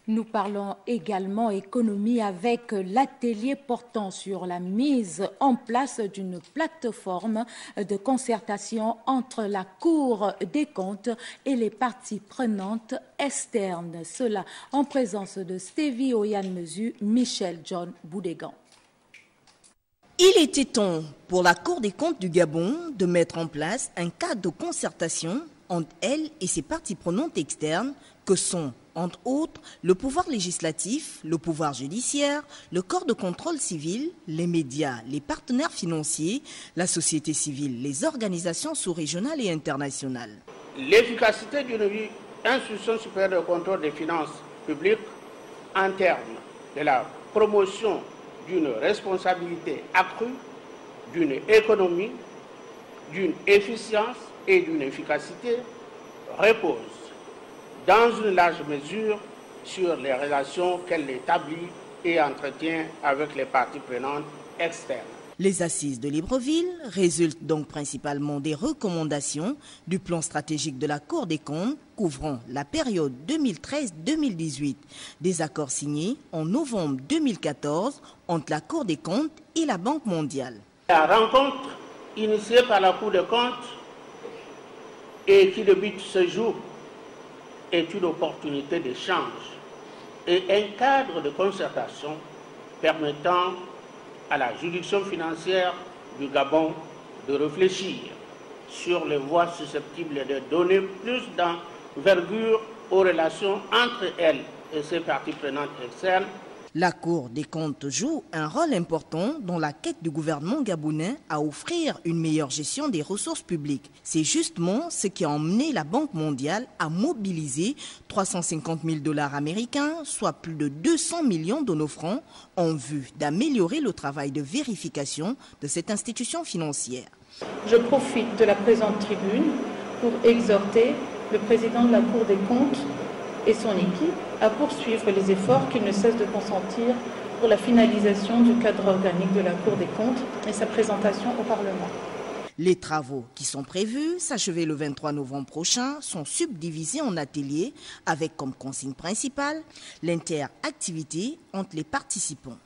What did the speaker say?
Nous parlons également économie avec l'atelier portant sur la mise en place d'une plateforme de concertation entre la Cour des comptes et les parties prenantes externes. Cela en présence de Stevie Oyan-Mesu, Michel John Boudégan. Il était temps pour la Cour des comptes du Gabon de mettre en place un cadre de concertation entre elle et ses parties prenantes externes que sont, entre autres, le pouvoir législatif, le pouvoir judiciaire, le corps de contrôle civil, les médias, les partenaires financiers, la société civile, les organisations sous-régionales et internationales. L'efficacité d'une institution supérieure de contrôle des finances publiques en termes de la promotion d'une responsabilité accrue, d'une économie, d'une efficience et d'une efficacité repose dans une large mesure sur les relations qu'elle établit et entretient avec les parties prenantes externes. Les assises de Libreville résultent donc principalement des recommandations du plan stratégique de la Cour des comptes couvrant la période 2013-2018, des accords signés en novembre 2014 entre la Cour des comptes et la Banque mondiale. La rencontre initiée par la Cour des comptes et qui débute ce jour est une opportunité d'échange et un cadre de concertation permettant à la juridiction financière du Gabon de réfléchir sur les voies susceptibles de donner plus d'envergure aux relations entre elle et ses parties prenantes externes. La Cour des comptes joue un rôle important dans la quête du gouvernement gabonais à offrir une meilleure gestion des ressources publiques. C'est justement ce qui a emmené la Banque mondiale à mobiliser 350 000 $ américains, soit plus de 200 millions de nos francs, en vue d'améliorer le travail de vérification de cette institution financière. Je profite de la présente tribune pour exhorter le président de la Cour des comptes et son équipe à poursuivre les efforts qu'il ne cesse de consentir pour la finalisation du cadre organique de la Cour des comptes et sa présentation au Parlement. Les travaux qui sont prévus s'achever le 23 novembre prochain sont subdivisés en ateliers avec comme consigne principale l'interactivité entre les participants.